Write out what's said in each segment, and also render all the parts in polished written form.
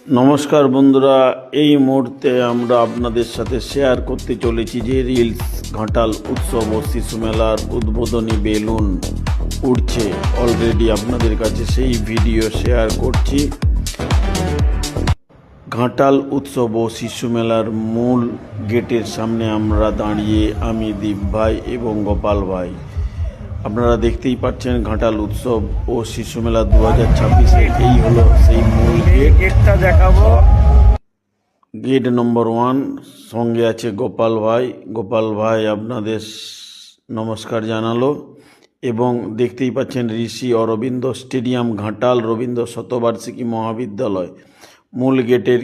নমস্কার বন্ধুরা, এই মুহূর্তে আমরা আপনাদের সাথে শেয়ার করতে চলেছি যে রিলস ঘাটাল উৎসব ও শিশু মেলার উদ্বোধনী বেলুন উড়ছে। অলরেডি আপনাদের কাছে সেই ভিডিও শেয়ার করছি। ঘাটাল উৎসব ও শিশু মেলার মূল গেটের সামনে আমরা দাঁড়িয়ে, আমি দীপ ভাই এবং গোপাল ভাই। আপনারা দেখতেই পাচ্ছেন ঘাটাল উৎসব ও শিশু মেলা 2026। এই হলো সেই মূল গেটটা দেখাবো। গেট নম্বর 1, সঙ্গে আছে গোপাল ভাই। গোপাল ভাই আপনাদের নমস্কার জানালো। এবং দেখতেই পাচ্ছেন ঋষি অরবিন্দ স্টেডিয়াম ঘাটাল রবীন্দ্র শতবার্ষিকী মহাবিদ্যালয়। মূল গেটের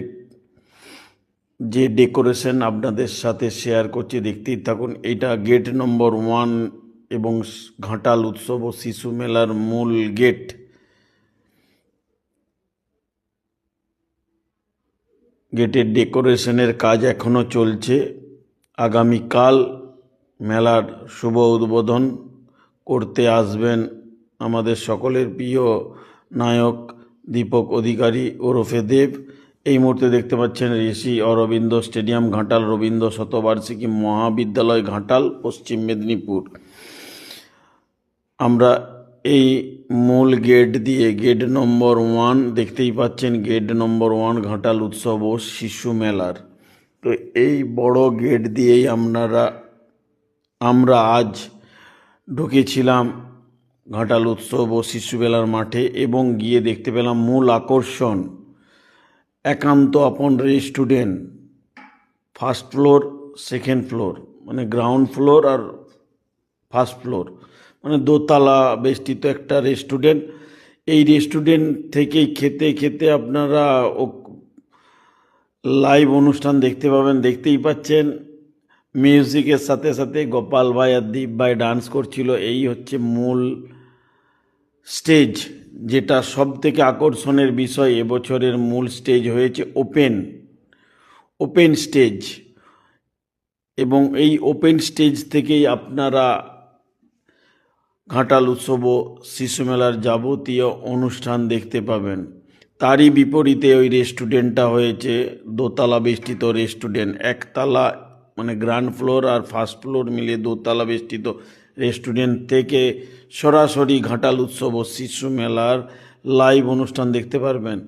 যে ডেকোরেশন আপনাদের সাথে শেয়ার করছি, দেখতেই থাকুন। এটা গেট নম্বর 1 এবং ঘাটাল উৎসব ও শিশু মেলার মূল গেট। গেটের ডেকোরেশনের কাজ এখনও চলছে। আগামীকাল মেলার শুভ উদ্বোধন করতে আসবেন আমাদের সকলের প্রিয় নায়ক দীপক অধিকারী ওরফে দেব। এই মুহূর্তে দেখতে পাচ্ছেন ঋষি অরবিন্দ স্টেডিয়াম ঘাটাল রবীন্দ্র শতবার্ষিকী মহাবিদ্যালয় ঘাটাল, পশ্চিম মেদিনীপুর। আমরা এই মূল গেট দিয়ে, গেট নম্বর 1 দেখতেই পাচ্ছেন, গেট নম্বর 1 ঘাটাল উৎসব ও শিশু মেলার। তো এই বড় গেট দিয়েই আমরা আজ ঢুকেছিলাম ঘাটাল উৎসব ও শিশু মেলার মাঠে এবং গিয়ে দেখতে পেলাম মূল আকর্ষণ একান্ত আপন restaurant. First floor, second floor, মানে গ্রাউন্ড ফ্লোর আর ফার্স্ট ফ্লোর, মানে দোতলা বেষ্টিত একটা রেস্টুরেন্ট। এই রেস্টুরেন্ট থেকেই খেতে খেতে আপনারা লাইভ অনুষ্ঠান দেখতে পাবেন। দেখতেই পাচ্ছেন মিউজিকের সাথে সাথে গোপাল ভাই আর দীপ ভাই ডান্স করছিল। এই হচ্ছে মূল স্টেজ, যেটা সব থেকে আকর্ষণের বিষয়। এবছরের মূল স্টেজ হয়েছে ওপেন স্টেজ, এবং এই ওপেন স্টেজ থেকেই আপনারা ঘাটাল উৎসব ও শিশু মেলার যাবতীয় অনুষ্ঠান দেখতে পাবেন। তারই বিপরীতে ওই রেস্টুরেন্টটা হয়েছে দোতলা বেষ্টিত রেস্টুরেন্ট। একতলা মানে গ্রাউন্ড ফ্লোর আর ফার্স্ট ফ্লোর মিলিয়ে দোতলা বেষ্টিত রেস্টুরেন্ট থেকে সরাসরি ঘাটাল উৎসব ও শিশু মেলার লাইভ অনুষ্ঠান দেখতে পারবেন।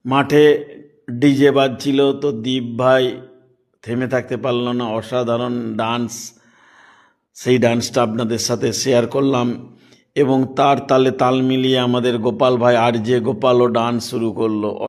মাঠে ডিজে বাজছিল, তো দীপ ভাই থেমে থাকতে পারল না, অসাধারণ ডান্স। সেই ডান্সটা আপনাদের সাথে শেয়ার করলাম এবং তার তালে তাল মিলিয়ে আমাদের গোপাল ভাই আর যে গোপালও ডান্স শুরু করলো।